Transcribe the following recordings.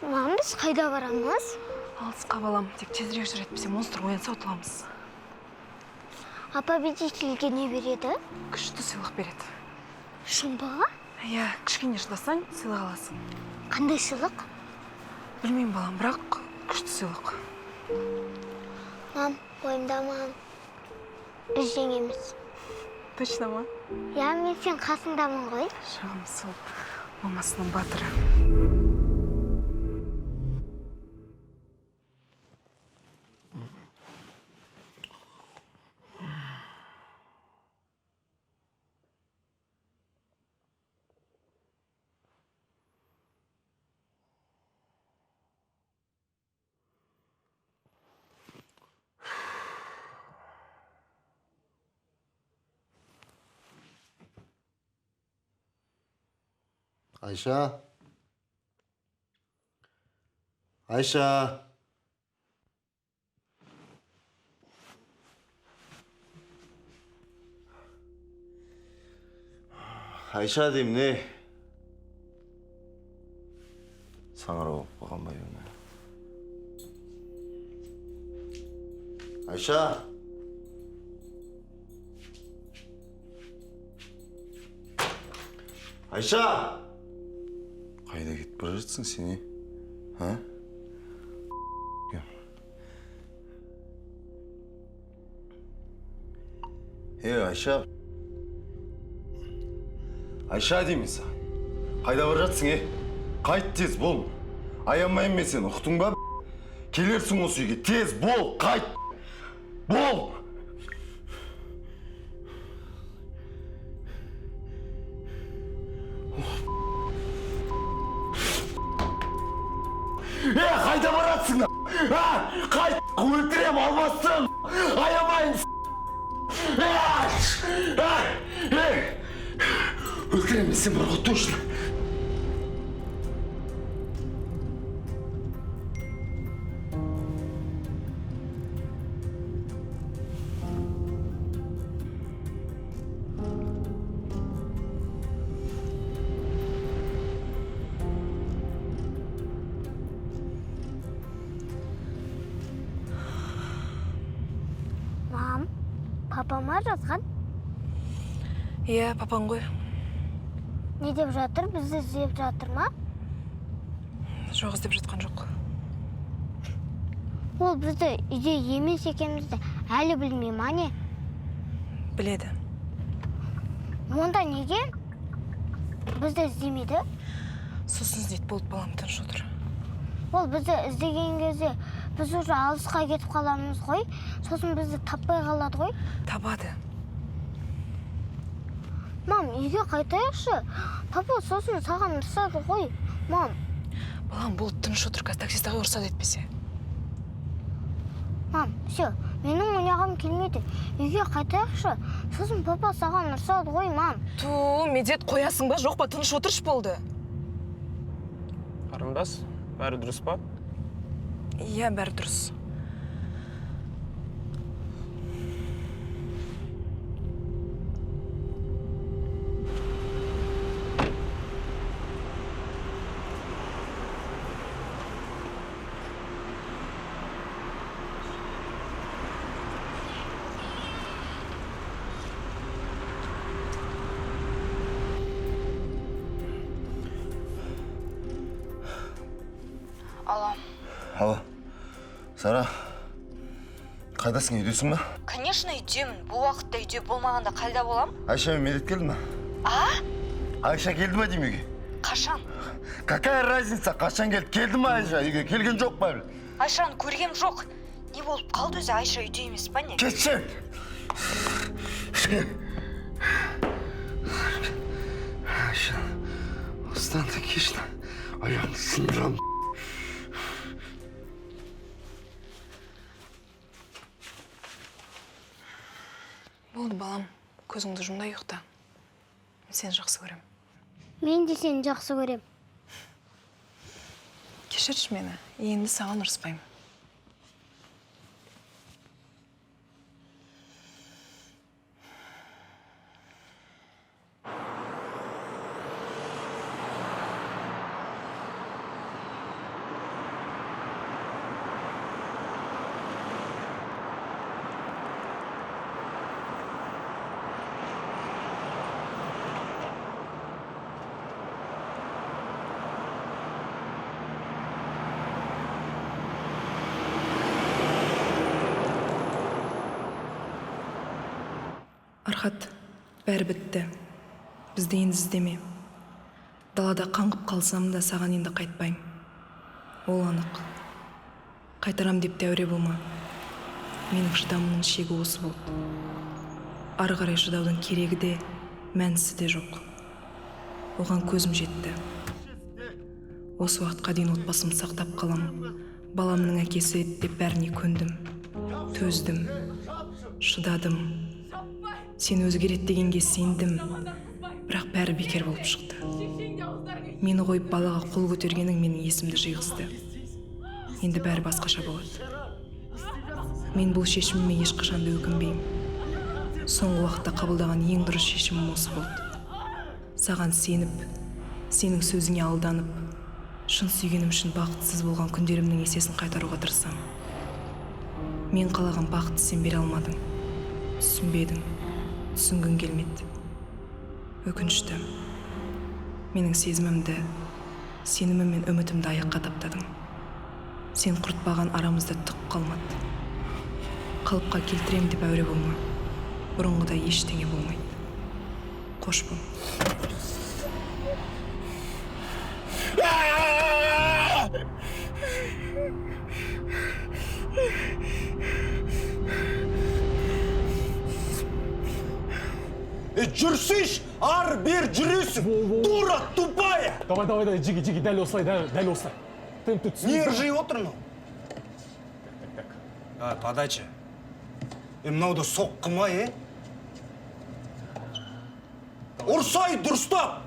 Мам, біз қайда барамыз? Алысқа балам, тек тезірек жүр етпесе монстр оянса ұтыламыз. Апа победительге не береді? Күшті сыйлық береді. Шындығы? Иә, кішкене шыдасаң сыйлық аласың. Қандай сыйлық? Білмеймін балам, бірақ күшті сыйлық. Мам, ойымдаман. Біз жеңеміз. Точно ма? Я, мен сен қасыңдамын ғой. Шағым сол мамасының батыры. Айша. Айша. Айша деймін, не? Саңырау болған бай оны. Айша. Айша! Қайда кетіп бара жатсың сен, а? Айша. Айша деймін саған. Қайда бара жатсың, Қайт тез, бол. Аямайын мен сені, ұқтың ба? Келерсің осы үйге, тез, бол, қайт. Бол! Қайда баратсың? Қайт! Өлтірем алмассың! Аямайын! Өлтірем сен бар ғой, точно! Мам, папама жазған? Иә, папаң ғой. Не деп жатыр? Бізді іздеп жатыр ма? Жоқ, іздеп жатқан жоқ. Ол бізді үйде емес екенімізді әлі білмей ма не? Біледі. Онда неге бізді іздемейді? Сосын іздейді, болды балам, тыныш отыр. Ол бізді іздеген кезде біз уже алысқа кетіп қаламыз ғой. Сосын бізді таппай қалады ғой. Табады. Мам, үйге қайтайықшы. Папа сосын саған ұрсады ғой. Мам. Балам, болды, тыныш отыр, қазір таксистаға ұрсады етпесе. Мам, все, менің ойнағым келмейді. Үйге қайтайықшы. Сосын папа саған ұрсады ғой, мам. Медет қоясың ба, жоқ па, тыныш отырш болды. Қарындас, бәрі дұрыс па? Иә, бәрі дұрыс. Алло, Сара, қайдасың, үйдесің ба? Конечно, үйдемін. Бұл уақытта үйде болмағанда қайда болам? Айша мен Медет келді ма? Айша келді ма деймін үйге? Қашан? Какая разница, қашан келді ма Айша үйге? Келген жоқ па? Айшаны көргем жоқ. Не болып қалды өзі, Айша үйде емес па не? Кетші! Айша, осыдан да кешті. Аяғымды сындырам. Болды, балам, көзіңді жұмда ұйықта. Сен жақсы көрем. Мен де сені жақсы көрем. Кешірші мені, енді саған ұрыспаймын. Архат, бәрі бітті. Бізді енді іздеме. Далада қаңғып қалсам да саған енді қайтпайым. Ол анық. Қайтарам деп дәуре болма. Менің шыдамымның шегі осы болды. Ары қарай шыдаудың керегі де, мәнісі де жоқ. Оған көзім жетті. Осы уақытқа дейін отбасымды сақтап қалам. Баламның әкесі деп бәріне көндім. Төздім. Шыдадым. Сен өзгерет дегенге сендім. Бірақ бәрі бекер болып шықты. Мені қойып балаға қол көтергенің менің есімді жиғызды. Енді бәрі басқаша болады. Мен бұл шешіміме ешқашанда өкінбеймін. Соңғы уақытта қабылдаған ең дұрыс шешімім осы болды. Саған сеніп, сенің сөзіңе алданып, шын сүйгенім үшін бақытсыз болған күндерімнің есесін қайтаруға тырысам. Мен қалаған бақытты сен бере алмадың. Түсінбедің, түсінгің келмеді. Өкінішті. Менің сезімімді, сенімім мен үмітімді аяққа таптадың. Сен құртпаған арамызда түк қалмады. Қалыпқа келтірем деп әуре болма. Бұрынғыдай ештеңе болмайды. Қош бол. Жүрсейш, ар-бер жүресің. Дура, тупая. Давай, жиги, дәл осылай, дәл осылай. Темпті Не түсін. ыржиып отырмын? Подача. Мынауды соққы ма, Ұрсай дұрыстап!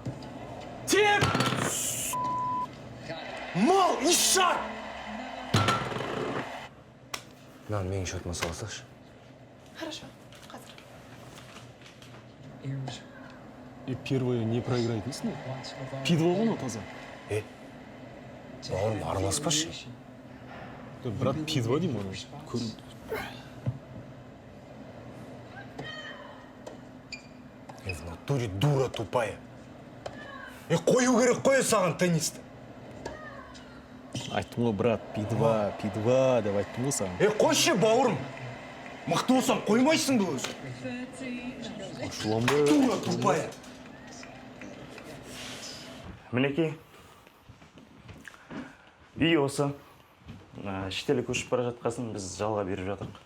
Теп! Мал, ишар! Мынаны менің шотыма салсақшы. Хорошо, қазір. И первое не проиграй дейсің? Пидво ғой таза. Бауырым, араласпашы. Брат, пидво деймін оны. Көрінді. В натуре дура тупая. Қою керек қой саған теннисті. Айттым ғой, брат, пидва деп айттым ғой саған. Қойшы, бауырым. Мықты болсаң қоймайсың бұл өзі. Ашуланбай. Дура тупая. Мінекей, үй осы. Шетелге көшіп бара жатқасын біз жалға беріп жатырық.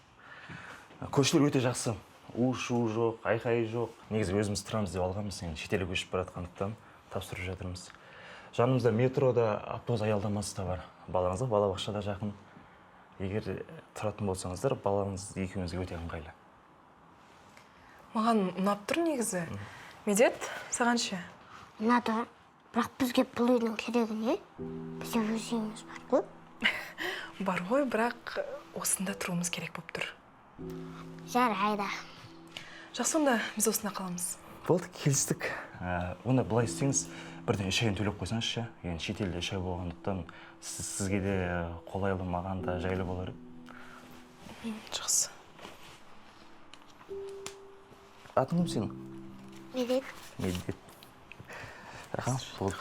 Көшілер өте жақсы. У-шу жоқ, айқай жоқ. Негізі өзіміз тұрамыз деп алғанбыз, шетелге көшіп бара жатқандықтан тапсырып жатырмыз. Жанымызда метрода, автобус аялдамасы да бар. Балаңызға балабақшада жақын. Егер тұратын болсаңыздар, балаңыз екеуіңізге өте ыңғайлы. Маған ұнап тұр негізі. Медет, саған ше? ұнады. Бірақ бізге бұл үйдің керегі не? Бізде өз үйіміз бар ғой. Бар ғой, бірақ осында тұруымыз керек болып тұр. Жарайды. Жақсы, онда біз осында қаламыз. Болды, келістік. Онда былай істеңіз, бірден 3 айын төлеп қойсаңызшы. Енді шетелде 3 ай болғандықтан сізге де қолайлы, маған да жайлы болар. Жақсы. Атың кім сенің? Медет. Медет. Болды.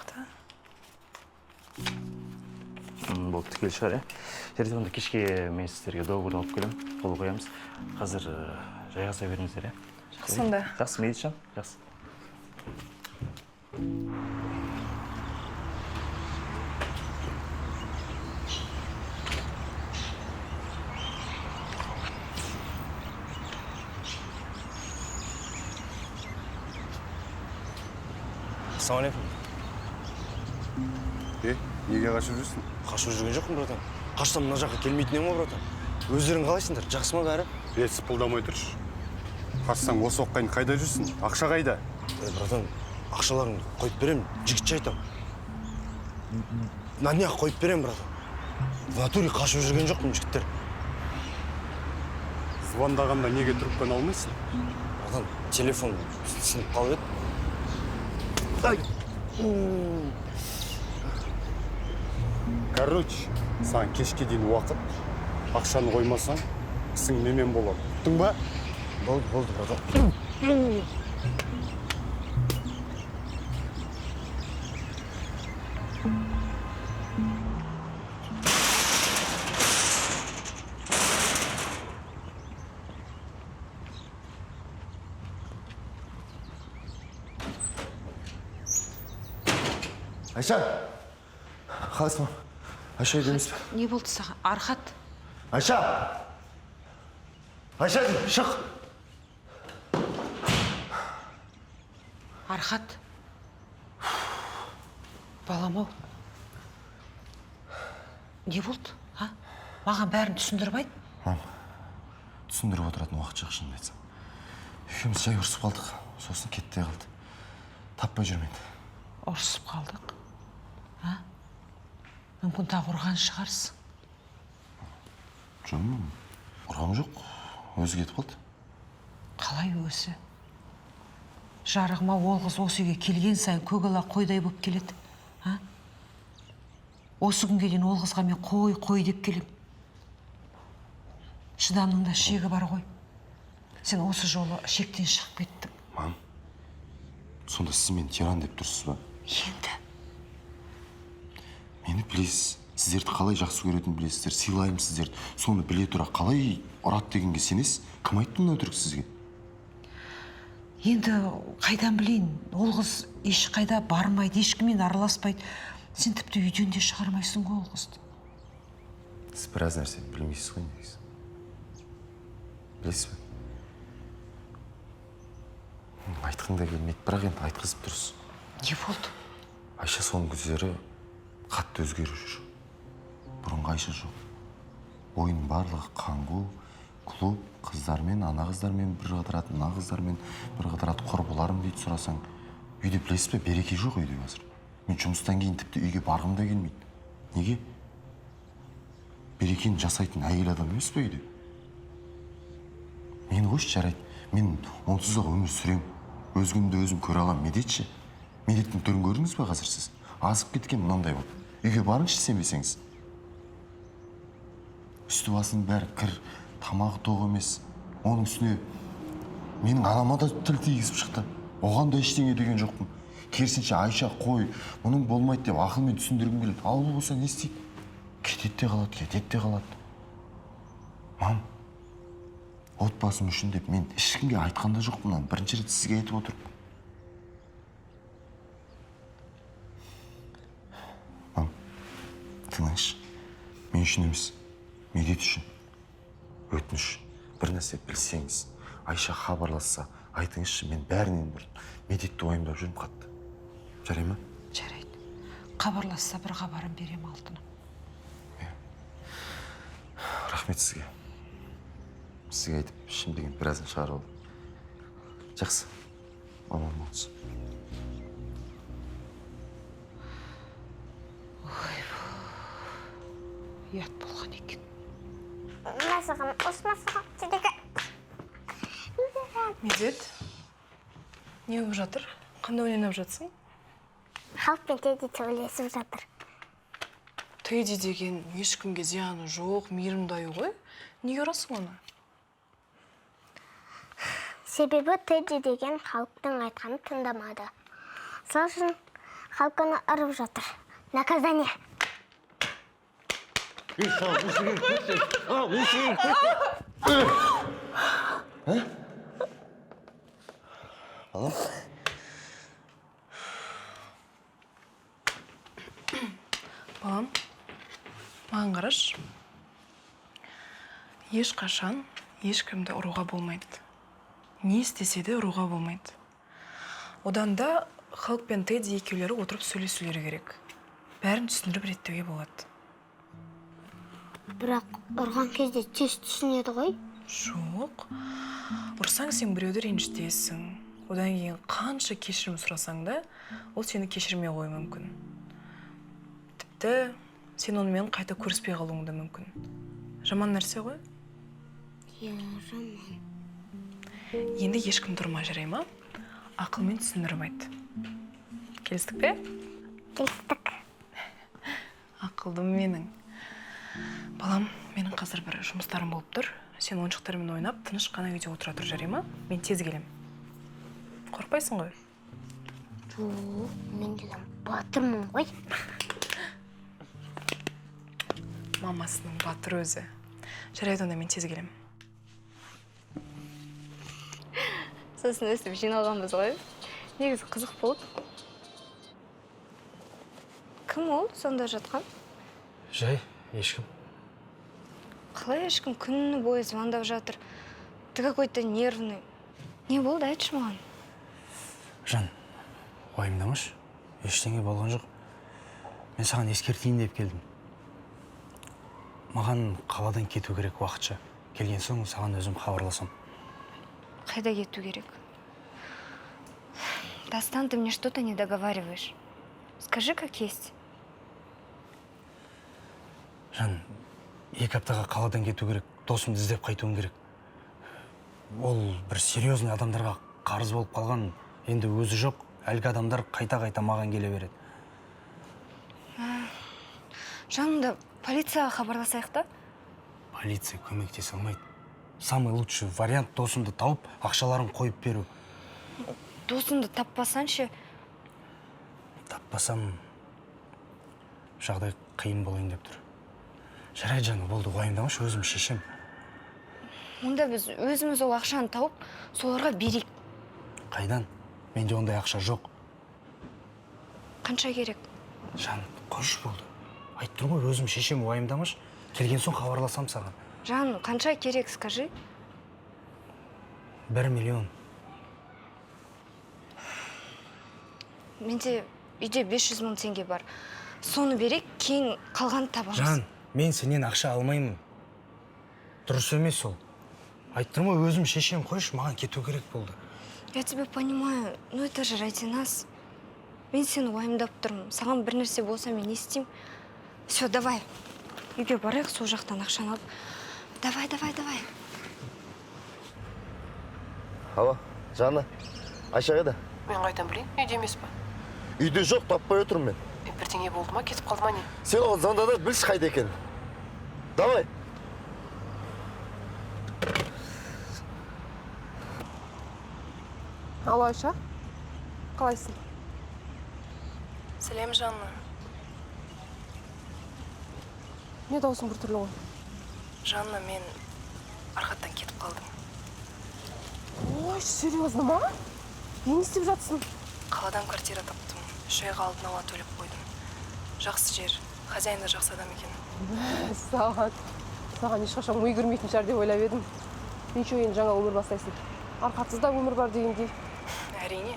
Болды, кел шығар, Жерде онда кешке мен сіздерге договор алып келем, қол қоямыз. Қазір жайғаса беріңіздер, Жақсы, онда. Жақсы, Медетжан, жақсы. Ассалаумалейкум. Неге қашып жүрсің? Қашып жүрген жоқпын, братан. Қашсам мына жаққа келмейтін ем ғой, братан. Өздерің қалайсыңдар? Жақсы ма бәрі? Сыпылдамай тұршы. Қашсаң осы оққайын қайда жүрсің? Ақша қайда? Братан, ақшаларыңды қойып берем, жігітше айтам. На днях қойып берем, братан. В натуре қашып жүрген жоқпын, жігіттер. Звондағанда неге трубканы алмайсың? Братан, телефон сынып қалып еді. Короче, саған кешке дейін уақыт. Ақшаны қоймасаң, ісің немен болады. Ұқтың ба? Болды, братан. Айша! Қалайсың? Айша үйде емес пе? Не болды саған? Архат, Айша! Айша, шық! Архат. Балам-ау. Не болды? А? Маған бәрін түсіндіріп айт. Түсіндіріп отыратын уақыт жоқ шынымды айтсам. Екеуміз жай ұрысып қалдық. Сосын кетті де қалды. Таппай жүрмейді. Ұрысып қалдық. А? Мүмкін тағы ұрған шығарсың. Жоқ, ұрғам жоқ. Өзі кетіп қалды. Қалай өзі? Жарығыма ол қыз осы үйге келген сайын көгала қойдай болып келеді. А? Осы күнге дейін ол қызға мен қой деп келем. Шыдамның да шегі бар ғой. Сен осы жолы шектен шығып кеттің. Мам, сонда сіз мені тиран деп тұрсыз ба? Енді. Мені білесіз. Сіздерді қалай жақсы көретінін білесіздер. Сыйлаймын сіздерді. Соны біле тұра қалай ұрады дегенге сенесіз? Кім айтты мына өтірік сізге? Енді қайдан білейін? Ол қыз ешқайда бармайды, ешкіммен араласпайды. Сен тіпті үйден де шығармайсың ғой ол қызды. Сіз біраз нәрсе білмейсіз ғой негізі. Білесіз бе? Айтқың да келмейді, бірақ енді айтқызып тұрсыз. Не болды? Айша соңғы күздері қатты өзгеріп жүр. Бұрынғы Айша жоқ. Ойының барлығы қаңғу, клуб, қыздармен, ана қыздармен бір қыдырады, мына қыздармен бір қыдырады, құрбыларым дейді сұрасаң. Үйде білесіз бе, береке жоқ үйде қазір. Мен жұмыстан кейін тіпті үйге барғым да келмейді. Неге? Берекені жасайтын әйел адам емес пе үйде? Мені қойшы, жарайды. Мен онсыз ақ өмір сүрем. Өз күнімді өзім көре алам. Медетші. Медеттің түрін көрдіңіз бе қазір сіз? Азып кеткен мынандай болып. Үйге барыңызшы сенбесеңіз. Үсті басының бәрі кір, тамағы тоқ емес. Оның үстіне менің анама да тіл тигізіп шықты. Оған да ештеңе деген жоқпын. Керісінше Айша қой, мұның болмайды деп ақылмен түсіндіргім келеді. Ал бұл болса не істейді? Кетеді де қалады, кетеді де қалады. Мам, отбасым үшін деп мен ешкімге айтқан да жоқпын. Бірінші рет сізге айтып отырмын. Мам, тыңдаңызшы. Мен үшін емес, Медет үшін. Өтініш, бір нәрсе білсеңіз, Айша хабарласса, айтыңызшы, мен бәрінен бұрын Медетті уайымдап жүрмін қатты. Жарай ма? Жарайды. Хабарласса бір хабарын берем алтыным. Рахмет сізге. Сізге айтып, ішім деген біразын шығарып алдым. Жақсы. Аман болсын. Ұят болған екен. Масығым, осы масығым, жүрегі. Медет, не болып жатыр? Қандай ойнап жатсың? Халық пен Тедди сөйлесіп жатыр. Тедди деген ешкімге зияны жоқ, мейірімді ғой. Неге ұрасың оны? Себебі Тедди деген халықтың айтқанын тыңдамады. Сол үшін халық оны ұрып жатыр. Наказание. Балам, маған қараш. Ешқашан ешкімді ұруға болмайды. Не істесе де ұруға болмайды. Одан да халық пен Тедди екеулері отырып сөйлесулері керек. Бәрін түсіндіріп реттеуге болады. Бірақ ұрған кезде тез түсінеді ғой. Жоқ. Ұрсаң сен біреуді ренжітесің. Одан кейін қанша кешірім сұрасаң да, ол сені кешірмей қоюы мүмкін. Тіпті сен онымен қайта көріспей қалуың да мүмкін. Жаман нәрсе ғой? Иә, жаман. Енді ешкім тұрма, жарай ма? Ақылмен түсіндіріп айт. Келістік пе? Келістік. Ақылдым менің. Балам, менің қазір бір жұмыстарым болып тұр. Сен ойыншықтармен ойнап, тыныш қана үйде отыра тұр, жарай ма? Мен тез келем. Қорықпайсың ғой? Жоқ, мен деген батырмын ғой. Мамасының батыр өзі. Жарайды, онда мен тез келем. Сосын өстіп жиналғанбыз ғой. Негізі қызық болып. Кім ол сонда жатқан? Жай, ешкім. Қалай ешкім күні бойы звондап жатыр? Ты какой-то нервный. Не болды, айтшы маған. Жан, уайымдамашы. Ештеңе болған жоқ. Мен саған ескертейін деп келдім. Маған қаладан кету керек уақытша. Келген соң саған өзім хабарласам. Қайда кету керек? Дастан, ты мне что-то не договариваешь. Скажи, как есть. Жан, 2 аптаға қаладан кету керек. Досымды іздеп қайтуым керек. Ол бір серьезный адамдарға қарыз болып қалған. Енді өзі жоқ. Әлгі адамдар қайта-қайта маған келе береді. Жанымда полицияға хабарласайық та? Полиция көмектесе алмайды. Самый лучший вариант досымды тауып, ақшаларын қойып беру. Досымды таппасаң ше? Таппасам, жағдай қиын болайын деп тұр. Жарайды жаны, болды, уайымдамашы, өзім шешем. Онда біз өзіміз ол ақшаны тауып, соларға берейік. Қайдан? Менде ондай ақша жоқ. Қанша керек? Жан, қойшы болды. Айтып тұрмын ғой, өзім шешем, уайымдамашы. Келген соң хабарласам саған. Жан, қанша керек, скажи? 1 миллион. Менде үйде 500 мың теңге бар. Соны берек, кейін қалған табамыз. Жан, мен сенен ақша алмаймын. Дұрыс емес ол. Айтып тұрмын ғой, өзім шешем, қойшы, маған кету керек болды. Я тебя понимаю, но это же ради нас. Мен сені уайымдап тұрмын. Саған бір нәрсе болса мен не істеймін? Все, давай. Үйге барайық, сол жақтан ақшаны алып. Давай. Алло, Жанна, Айша қайда? Мен қайдан білейін, үйде емес па? Үйде жоқ, таппай отырмын мен. Бірдеңе болды ма, кетіп қалды ма не? Сен оған звондады, білші қайда екен. Давай. Алло, Айша, қалайсың? Сәлем, Жанна. Не даусың бір түрлі ғой? Жанна, мен Архаттан кетіп қалдым. Ой, серьезно ма? Не істеп жатсың? Қаладан квартира таптым. 3 айға алдын ала төлеп қойдым. Жақсы жер, хозяин да жақсы адам екен. Саған ешқашан ой кірмейтін шығар деп ойлап едім. Ничего, енді жаңа өмір бастайсың. Арқатсыз да өмір бар дегендей. Әрине.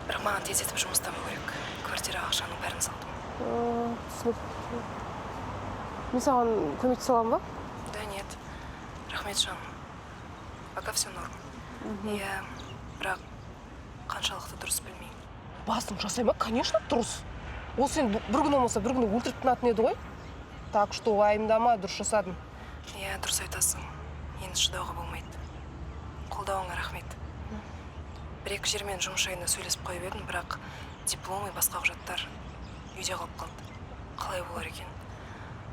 Бірақ маған тездетіп жұмыс табу керек. Квартира ақшаның бәрін салдым. Түсініп. Мен саған көмектесе аламын ба? Да нет. Рахмет, жаным. Пока все норм. Иә, бірақ қаншалықты дұрыс білмеймін. Басың жасай ма? Конечно, дұрыс. Ол сен бір күн болмаса бір күні өлтіріп тынатын еді ғой. Так что уайымдама, дұрыс жасадың. Иә, дұрыс айтасың. Енді шыдауға болмайды. Қолдауыңа рахмет. 1-2 жермен жұмыс жайында сөйлесіп қойып едім, бірақ диплом и басқа құжаттар үйде қалып қалды. Қалай болар екен?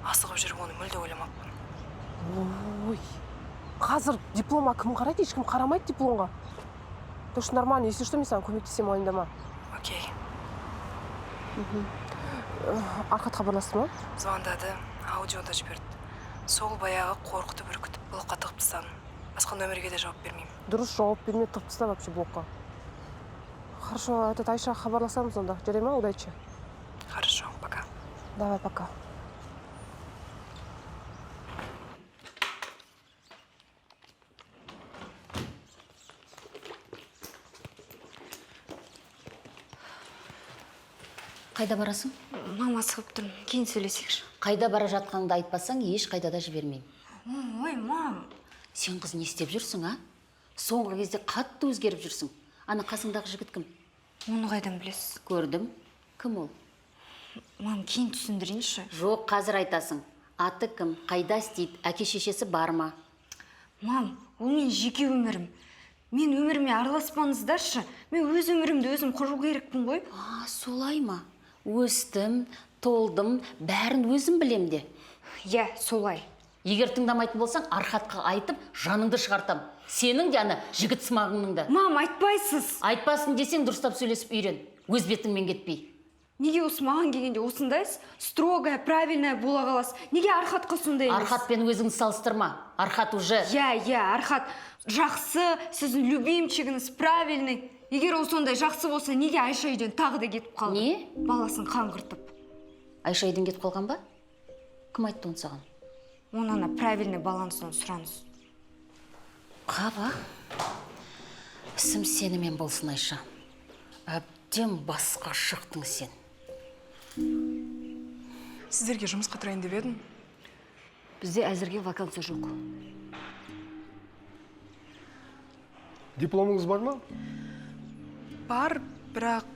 Асығып жүріп оны мүлде ойламаппын. Ой, қазір дипломға кім қарайды? Ешкім қарамайды дипломға. Точно нормально, если что, мен саған көмектесем, уайымдама. Окей. Арқат хабарласты ма? Звондады, аудиода жіберді. Сол баяғы қорқытып үркітіп блокқа тығып тастадым. Басқа нөмерге де жауап бермеймін. Дұрыс жауап бермей тығып таста вообще блокқа. Хорошо, этот Айша хабарласамыз онда. Жарай ма, удачи. Хорошо, пока. Давай, пока. Қайда барасың? Мама сығып тұрмын, кейін сөйлесейікші. Қайда бара жатқаныңды айтпасаң, еш қайда да жібермеймін. Ой, мам. Сен қыз не істеп жүрсің, а? Соңғы кезде қатты өзгеріп жүрсің. Ана қасыңдағы жігіт кім? Оны қайдан білесіз? Көрдім. Кім ол? Мам, кейін түсіндірейінші. Жоқ, қазір айтасың. Аты кім? Қайда істейді? Әке-шешесі бар ма? Мам, ол мен жеке өмірім. Мен өміріме араласпаңыздаршы. Мен өз өмірімді өзім құру керекпін ғой. Солай ма? Өстім, толдым, бәрін өзім білем де. Иә, солай. Егер тыңдамайтын болсаң, Архатқа айтып, жаныңды шығартам. Сенің де ана жігіт сымағыңның да. Мам, айтпайсыз. Айтпасын десең, дұрыстап сөйлесіп үйрен. Өз бетіңмен кетпей. Неге осы маған келгенде осындайсыз? Строгая, правильная бола қаласыз. Неге Архатқа сондай емес? Архатпен өзіңді салыстырма. Архат уже... Иә, Архат жақсы, сіздің любимчигіңіз правильный. Егер ол сондай жақсы болса, неге Айша үйден тағы да кетіп қалды? Не? Баласын қаңғыртып. Айша үйден кетіп қалған ба? Кім айтты оны саған? Оны ана правильный балансынан сұраныс. Қаба. Ісім сенімен болсын, Айша. Әбден басқа шықтың сен. Сіздерге жұмысқа тұрайын деп едім. Бізде әзірге вакансия жоқ. Дипломыңыз бар ма? Бар, бірақ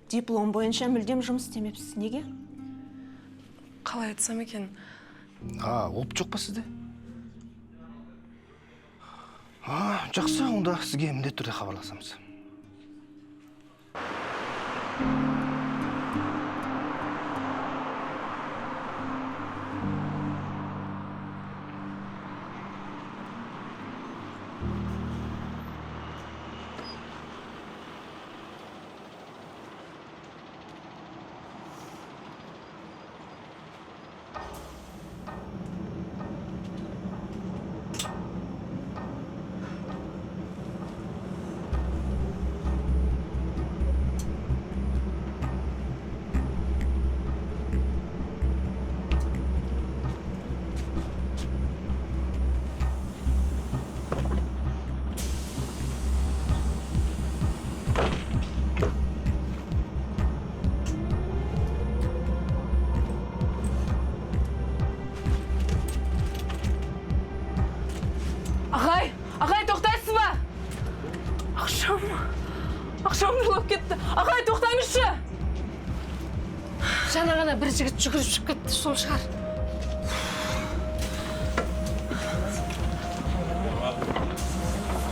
Диплом бойынша мүлдем жұмыс істемепсіз. Неге? қалай айтсам екен, Олып жоқ па сізде? Жақсы, онда сізге міндетті түрде хабарласамыз. Ағай, тоқтайсыз ба? Ақшам ұрлап кетті. Ағай, тоқтаңызшы. Жаңа ғана бір жігіт жүгіріп шығып кетті, сол шығар.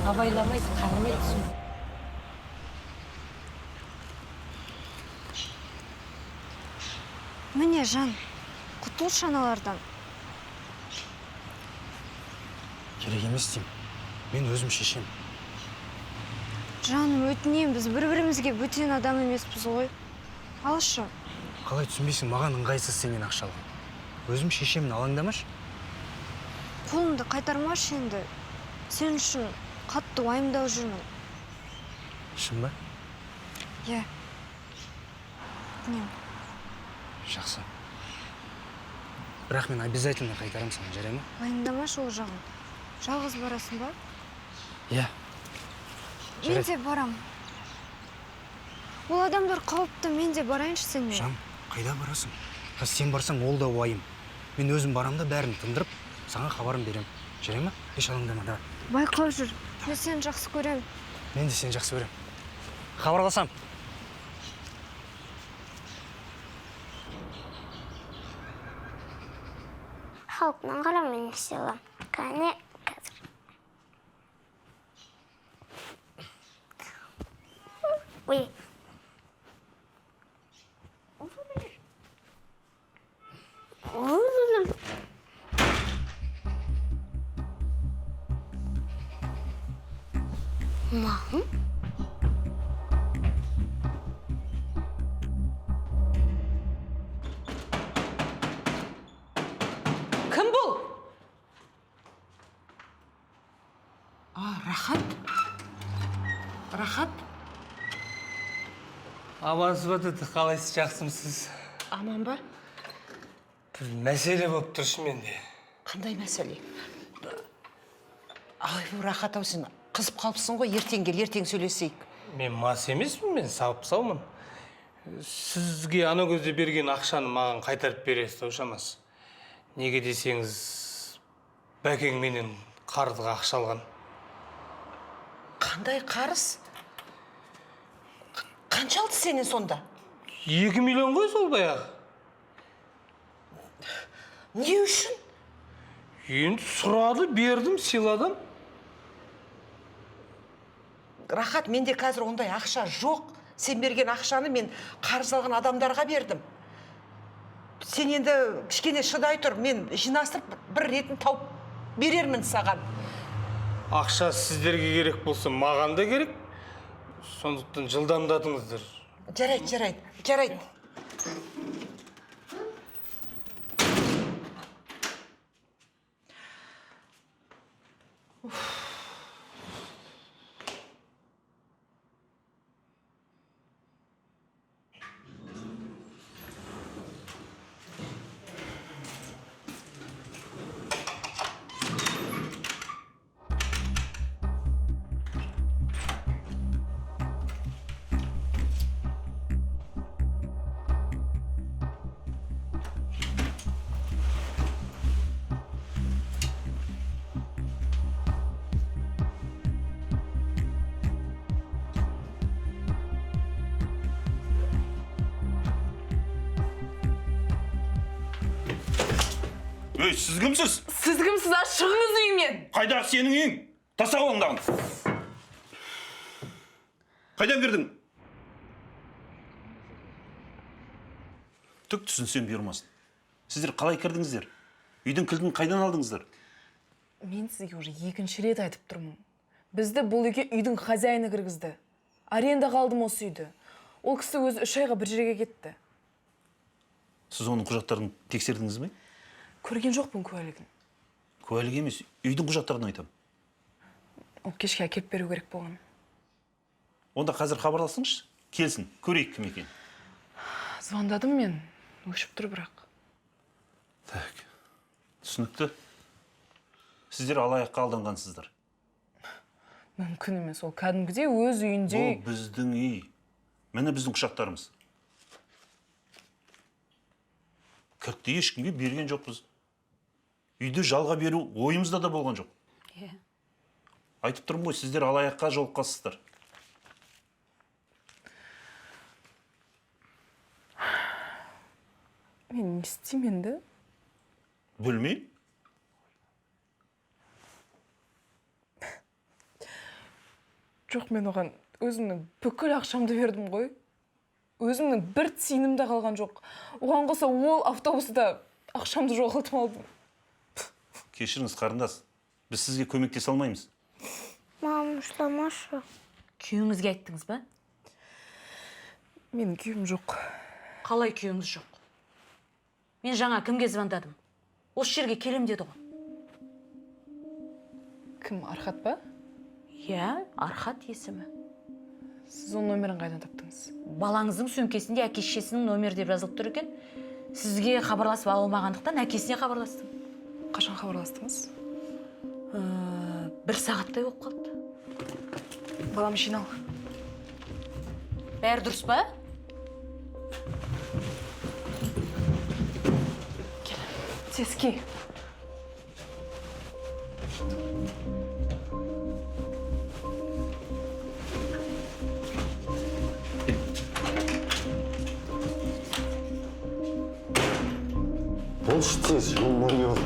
Абайламайды, қарамайды. Міне, Жан, құтылшы аналардан. Керек емес деймін. Мен өзім шешем. Жаным, өтінем, біз бір-бірімізге бөтен адам емеспіз ғой. Алшы. Қалай түсінбейсің, маған ыңғайсыз сенен ақша алған. Өзім шешемін, алаңдамашы. Қолымды қайтармашы енді. Сен үшін қатты уайымдау жүрмін. Шын ба? Е. Өтінем. Жақсы. Бірақ мен обязательно қайтарам саған, жарай ма? Уайымдамашы ол жағын. Жалғыз барасың ба? Иә. Мен де барам. Ол адамдар қауіпті, мен де барайыншы сенмен. Жан, қайда барасың? Сен барсаң, ол да уайым. Мен өзім барам да бәрін тындырып, саған хабарым берем. Жарай ма? Еш алаңдама, да. Байқау жүр. Мен сені жақсы көрем. Мен де сені жақсы көрем. Хабарласам. Халқынан қара мен істей аламын. Кәне қазір. Ой. Мам? Кім бұл? Рахат? Рахат? Амансыз ба деді, қалайсыз, жақсымсыз? Аман ба? Бір мәселе болып тұршы менде. Қандай мәселе? Ай, бұл Рахат, ау, сен қызып қалыпсың ғой, ертең кел, ертең сөйлесейік. Мен мас емеспін, мен сауып-саумын. Сізге ана көзде берген ақшаны маған қайтарып бересіз, таушамас. Неге десеңіз, бәкең менен қарызға ақша алған. Қандай қарыз? Қанша алды сенен сонда? 2 миллион ғой сол баяғы. Не үшін? Енді сұрады, бердім, сыйладым. Рахат, менде қазір ондай ақша жоқ. Сен берген ақшаны мен қарыз алған адамдарға бердім. Сен енді кішкене шыдай тұр, мен жинастырып бір ретін тауып берермін саған. Ақша сіздерге керек болса, маған да керек. Сондықтан жылдамдатыңыздар. Жарайды. Ей, сіз кімсіз? Сіз кімсіз, а шығыңыз үйімнен. Қайдағы сенің үйің? Таса қолыңдан. Қайдан кірдің? Түк түсінсем бұйырмасын. Сіздер қалай кірдіңіздер? Үйдің кілтін қайдан алдыңыздар? Мен сізге уже екінші рет айтып тұрмын. Бізді бұл үйге үйдің хозяйны кіргізді. Аренда қалдым осы үйді. Ол кісі өзі 3 айға бір жерге кетті. Сіз оның құжаттарын тексердіңіз бе? Көрген жоқпын куәлігін. Куәлік емес, үйдің құжаттарын айтам. Ол кешке әкеліп беру керек болған. Онда қазір хабарласыңызшы, келсін, көрейік кім екен. Звондадым мен, өшіп тұр бірақ. Так, түсінікті. Сіздер алаяққа алданғансыздар. Мүмкін емес, ол кәдімгідей өз үйінде. Бұл біздің үй. Міне біздің құжаттарымыз. Кілтті ешкімге берген жоқпыз. Үйді жалға беру ойымызда да болған жоқ. Айтып тұрмын ғой, сіздер алаяққа жолыққансыздар. Мен не істеймін енді? Білмеймін. Жоқ, мен оған өзімнің бүкіл ақшамды бердім ғой. Өзімнің бір тиыным да қалған жоқ. Оған қоса ол автобуста ақшамды жоғалтып алдым. Кешіріңіз, қарындас. Біз сізге көмектесе алмаймыз. Мам, ұстамашы. Күйіңізге айттыңыз ба? Менің күйім жоқ. Қалай күйіңіз жоқ? Мен жаңа кімге звондадым? Осы жерге келем деді ғой. Кім, Архат па? Иә, Архат есімі. Сіз оның номерін қайдан таптыңыз? Балаңыздың сөмкесінде әке-шешесінің номері деп жазылып тұр екен. Сізге хабарласып алмағандықтан әкесіне хабарластым. Қашан хабарластыңыз? Бір сағаттай болып қалды. Балам, жинал. Бәрі дұрыс па? Тез ки. Болшы тез, морге бол.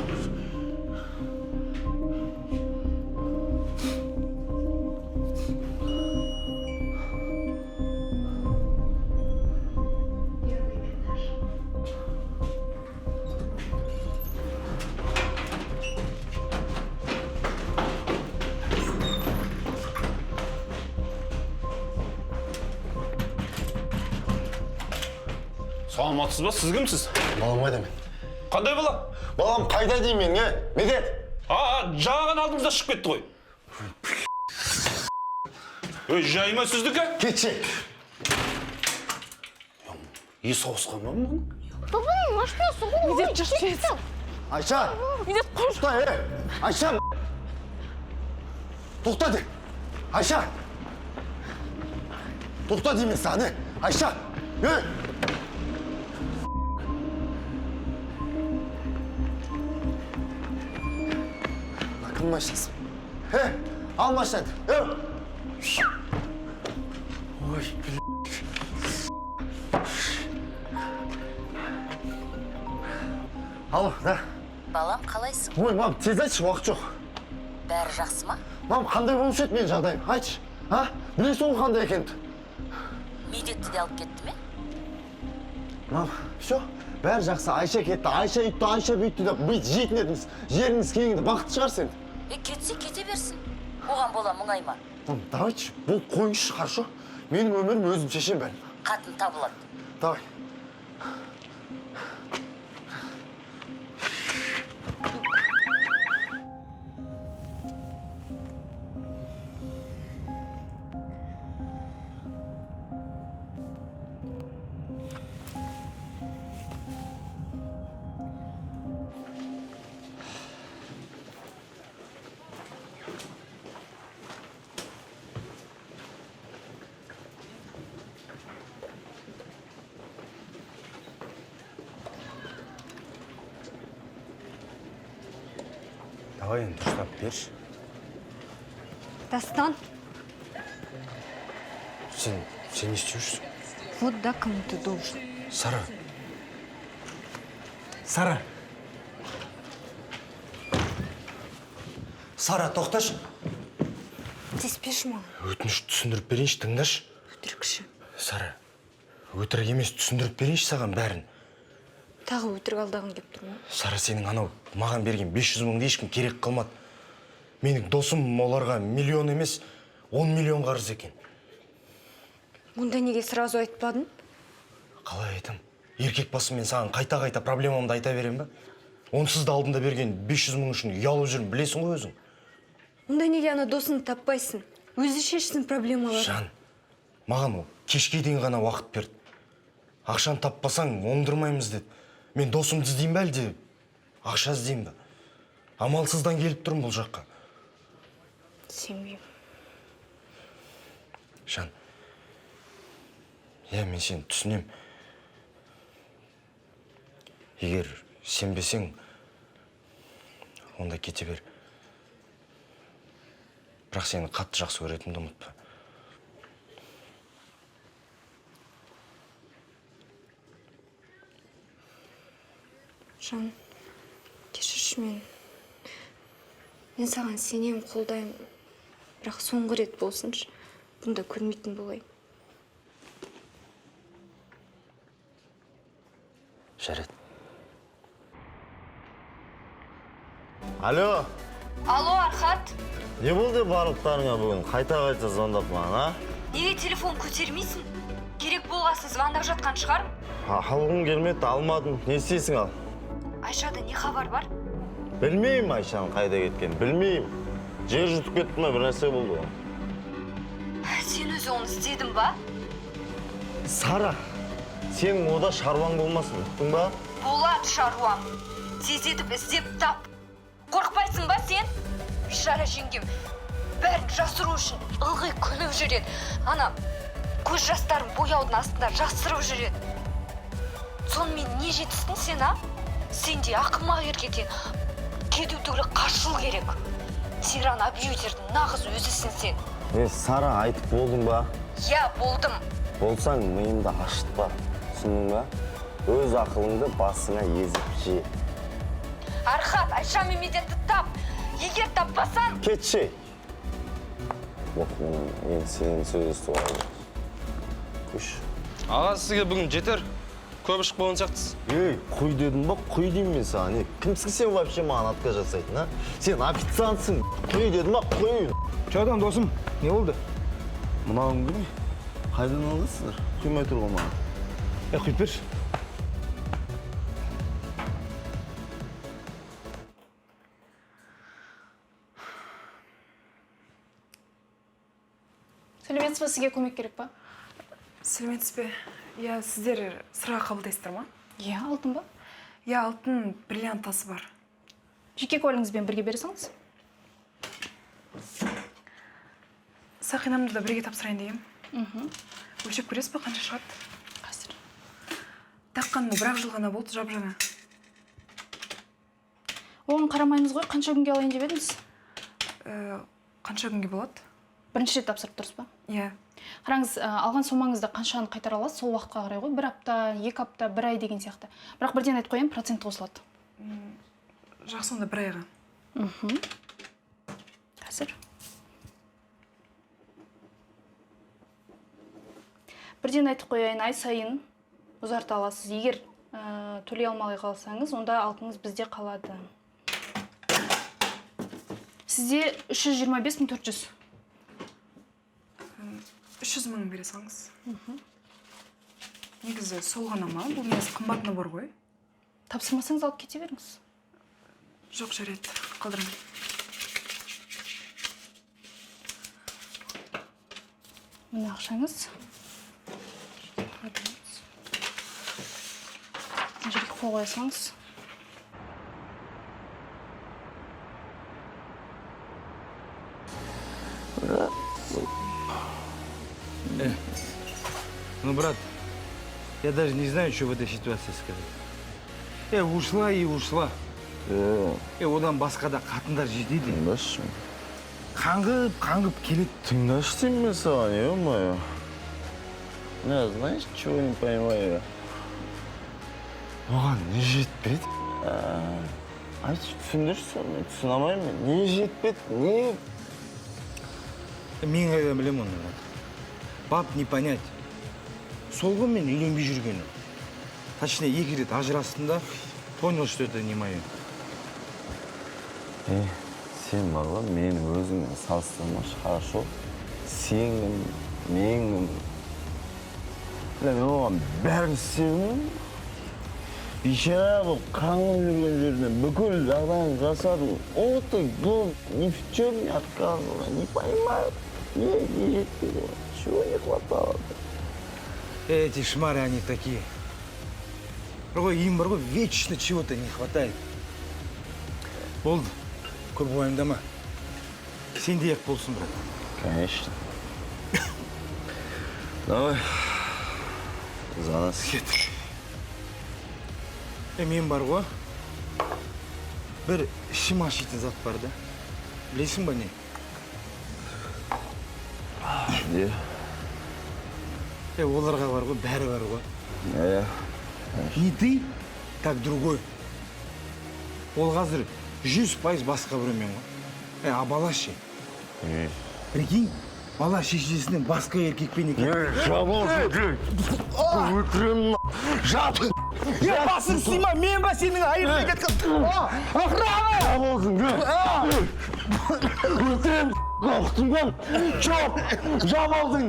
Саламатсыз ба, сіз кімсіз? Балам қайда мен? Қандай бала? Балам қайда деймін мен, Медет? Жағаған алдымызда шығып кетті ғой. Өй, жайма сіздікі? Кетші. Есі ауысқан ба мұның? Бабаның машинасы ғой. Медет, жүрші еді. Айша! Медет, қош. Тоқта, Айша! Тоқта де! Айша! Тоқта деймін саған, Айша! Кім машинасы? Ал машинаны. Ой, Алло, да? Балам, қалайсың? Ой, мам, тез айтшы, уақыт жоқ. Бәрі жақсы ма? Мам, қандай болушы еді менің жағдайым? Айтшы, білесің ғой қандай екенді? Медетті де алып кетті ме? Мам, все, бәрі жақсы. Айша кетті, Айша үйтті, Айша бүйтті деп бүйт жейтін едіңіз. Жеріңіз кеңді, бақытты шығарсың енді. Кетсе кете берсін. Оған бола мұңай ма? Мам, давайшы, бұл қойыңызшы, хорошо? Менің өмірім өзім шешем бәрін. Қатын табылады. Давай. Давай енді ұстап берші. Дастан, Сен не істеушісің? вот да, кому ты должен. Сара. Сара. Сара, тоқташы. Тиіспеші маған. Өтініш түсіндіріп берейінші, тыңдашы. Өтірікші. Сара, өтірік емес, түсіндіріп берейінші саған бәрін. Тағы өтірік алдағың келіп тұр ма? Сара, сенің анау маған берген 500 мыңды ешкім керек қылмады. Менің досым оларға миллион емес, 10 миллион қарыз екен. Онда неге сразу айтпадың? Қалай айтам? Еркек басым мен саған қайта-қайта проблемамды айта берем ба? Онсыз да алдында берген 500 мың үшін ұялып жүрмін, білесің ғой өзің. Онда неге ана досыңды таппайсың? Өзі шешсін проблемалар. Жан, маған ол кешке дейін ғана уақыт берді. Ақшаны таппасаң оңдырмаймыз деді. Мен досымды іздеймін бе әлде ақша іздеймін бе? Амалсыздан келіп тұрмын бұл жаққа. Сенбеймін. Жан, мен сені түсінем. Егер сенбесең, онда кете бер. Бірақ сені қатты жақсы көретінімді ұмытпа. Жан, кешірші мен. Мен саған сенем, қолдаймын. Бірақ соңғы рет болсыншы, бұнда көрмейтін болайын. Жарайды. Алло, Алло, Архат. не болды барлықтарыңа бүгін? Қайта-қайта звондап маған, а? Неге телефон көтермейсің? Керек болғасын звондап жатқан шығар? Алғым келмеді, алмадым. Не істейсің ал? Айшада не хабар бар? Білмеймін Айшаның қайда кеткен, білмеймін. Жер жұтып кетті ме, бір нәрсе болды ғой. Сен өзі оны іздедің ба? Сара, сенің ода шаруаң болмасын, ұқтың ба? Болады шаруам. Тездетіп іздеп тап. Қорқпайсың ба сен? Бишара жеңгем бәрін жасыру үшін ылғи күліп жүреді. Ана көз жастарын бояудың астында жасырып жүреді. Сонымен не жетістің сен, а? Сенде ақымақ еркектен кету түгілі қашыл керек. Тиран абьюзердің нағыз өзісің сен. Сара, айтып болдың ба? Я, болдым. Болсаң, миымды ашытпа, түсіндің ба? Өз ақылыңды басыңа езіп же. Архат, Айша Мемедетті тап. Егер таппасаң... Кетші. Мен сенің сөз естіп алды. Күш. Аға, сізге бүгін жетер. Көп ішіп болған сияқтысыз. Құй дедің ба? Құй деймін мен саған. Кімсің сен вообще маған атқа жасайтын, а? Сен официантсың. Құй дедің ба? Құй. Чайдан досым, не болды? Мынауың кім? Қайдан алдыңыздар? Құймай тұр ғой маған. Құйып берші. Сәлеметсіз бе, сізге көмек керек па? Сәлеметсіз бе? Я, сіздер сыраға қабылдайсыздар ма? Иә, алтын ба? Я, алтын бриллиант тасы бар. Жеке куәлігіңізбен бірге бересіңіз? Сақинамды да бірге тапсырайын дегем. Өлшеп көресіз бе, қанша шығады? Қазір. Таққаным бір-ақ жыл ғана болды, жап-жаңа. Оған қарамаймыз ғой, қанша күнге алайын деп едіңіз? Қанша күнге болады? Бірінші рет тапсырып тұрсыз ба? Иә. Қараңыз, алған сомаңызды қаншаны қайтара аласыз, сол уақытқа қарай ғой. 1 апта, 2 апта, 1 ай деген сияқты. Бірақ бірден айтып қояйын, процент қосылады. Жақсы, онда 1 айға. Қазір. Бірден айтып қояйын, ай сайын ұзарта аласыз. Егер төлей алмай қалсаңыз, онда алтыныңыз бізде қалады. Сізде 325 400. 300 мың бере салыңыз. Негізі сол ғана ма? Бұл негізі қымбатына бар ғой. Тапсырмасаңыз алып кете беріңіз. Жоқ, жарайды. Қалдырыңыз. Мына ақшаңыз. Мына жерге қол қойсаңыз. Ну, брат, я даже не знаю, что в этой ситуации сказать. Ушла и ушла. Одан басқа да қатындар жетеді. Тыңдашы. Қаңғып келеді. Тыңдашы деймін мен саған, ё-моё. Не, знаешь, чего не понимаю? Оған не жетпеді? айтшы түсіндірші, мен түсіне алмаймын. Не жетпеді, не? Мен қайдан білем оны. Бап не понять. Сол ғой мен үйленбей жүргені. Точнее, 2 рет ажырастым да, понял, что это не мое. Сен бар ғой, мені өзіңмен салыстырмашы, хорошо? Сенің, менің. Мен оған бәрін істеуім. Бейшара бұл қаңыл жүрген жерден бүкіл жағдайын жасады. Оты бұл ни в чем не отказывала, не понимаю. Не жетпейді, чего не хватало. Эти шмары, они такие. Им бар ғой, вечно чего-то не хватает. Болды, көп уайымдама. Сен де ек болсын, брат. Конечно. Давай, за нас. Мен бар ғой, бір ішім ашитын зат бар да. Білесің ба не? Не? Оларға бар ғой, бәрі бар ғой. Не ты, так другой. Ол қазір 100% басқа біреумен ғой. А бала ше? Прикинь, бала шешесінен басқа еркекпен екен. Жабыл! Я басын сыйма, мен ба сенің айырып кеткен. Охрана! Жабылсың, өлтірем, қорқтың ба? Чоп, жабылдың.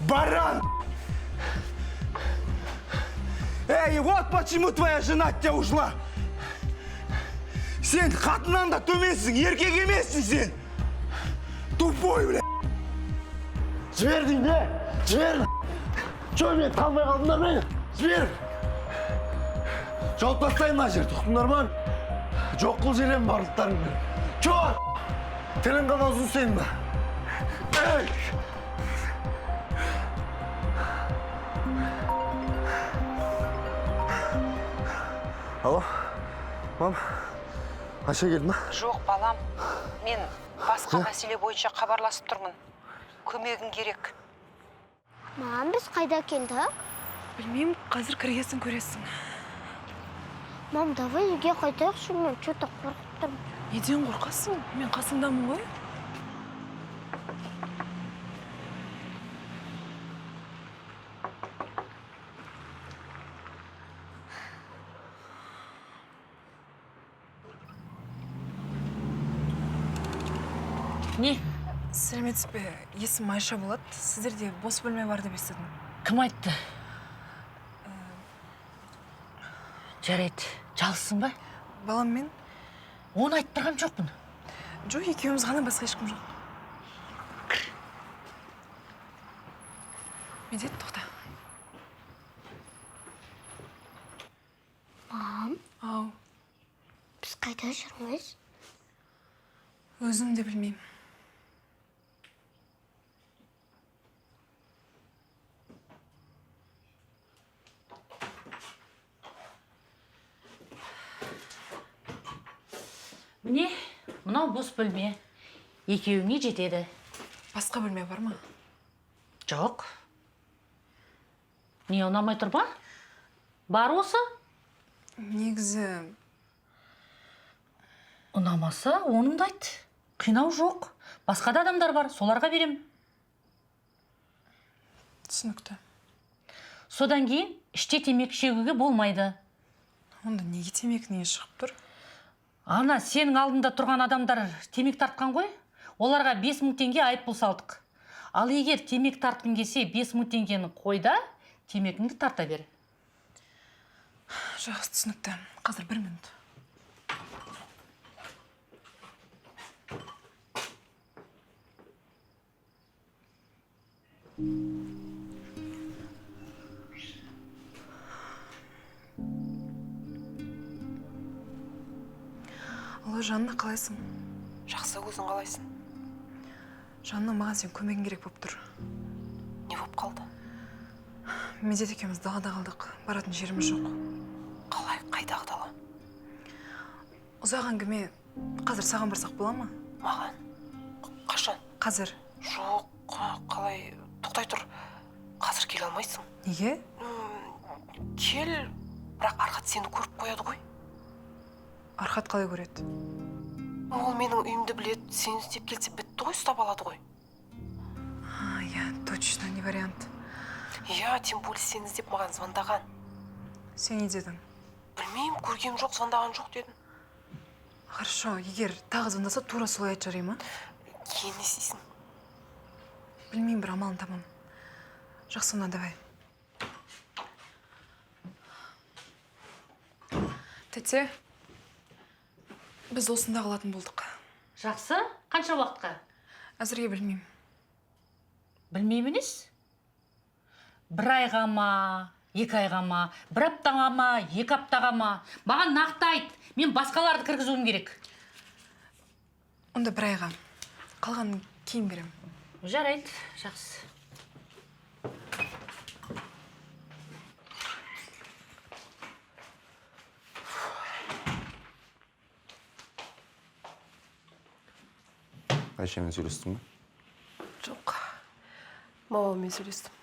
Баран! Вот почему твоя жена от тебя ушла. Сен қатыннан да төменсің, еркек емессің сен. Тупой, бля. Жібердің бе? Жібер! Чой мен қалмай қалдыңдар мені? Жібер! Жауып тастайын мына жер, тұқтыңдар ма? Жоқ қыл жерем барлықтарыңды. Чой! Тілін ғана ұзын сен ба? Алло, мам, Айша келді ма? Жоқ, балам. Мен басқа мәселе бойынша хабарласып тұрмын. Көмегің керек. Мам, біз қайда келдік? Білмеймін, қазір кіргесін көресің. Мам, давай үйге қайтайықшы, мен что-то қорқып тұрмын. Неден қорқасың? Мен қасыңдамын ғой. Не? Сәлеметсіз бе? Есім Айша болады. Сіздерде бос бөлме бар деп естідім. Кім айтты? Жарайды, жалсың ба? Балам мен? Оны айттырғам жоқпын. Жоқ, екеуміз ғана, басқа ешкім жоқ. Медет, тоқта. Мам? Ау. Біз қайда жүрміз? Өзім де білмеймін. Міне, мынау бос бөлме. Екеуіңе жетеді. Басқа бөлме бар ма? Жоқ. Не, ұнамай тұр ба? Бар осы? Негізі... Ұнамаса, оныңды айт. Қинау жоқ. Басқа да адамдар бар, соларға берем. Түсінікті. Содан кейін іште темекі шегуге болмайды. Онда неге темекіне шығып тұр? Ана, сенің алдында тұрған адамдар темек тартқан ғой? Оларға 5000 теңге айыппұл салдық. Ал егер темек тартқың келсе, 5000 теңгені қойда, темекіңді тарта бер. Жақсы, түсінікті. Қазір 1 минут. Алло, Жанна, қалайсың? Жақсы, өзің қалайсың? Жанна, маған сен көмегің керек болып тұр. Не болып қалды? Медет екеуміз далада қалдық. Баратын жеріміз жоқ. Қалай, қайдағы дала? Ұзақ әңгіме. Қазір саған барсақ бола ма? Маған? Қашан? Қазір. Жоқ, қалай? Тоқтай тұр. Қазір келе алмайсың. Неге? кел, бірақ Архат сені көріп қояды ғой. Архат қалай көреді? Ол менің үйімді біледі, сені іздеп келсе бітті ғой, ұстап алады ғой. Я точно не вариант. Иә, тем более сені іздеп маған звондаған. Сен не дедің? Білмеймін, көргем жоқ, звондаған жоқ дедім. Хорошо, егер тағы звондаса, тура солай айтып жарай ма? Кейін не істейсің? Білмеймін, бір амалын табам. Жақсы, онда давай. Тәте, біз осында қалатын болдық. Жақсы, қанша уақытқа? Әзірге білмеймін. Білмеймініз? Бір айға ма, 2 айға ма, 1 аптаға ма, 2 аптаға ма? Маған нақты айт, мен басқаларды кіргізуім керек. Онда 1 айға. Қалғанын кейін берем. Жарайды, жақсы. Айшамен сөйлестің бе? Жоқ. Мамаммен сөйлестім.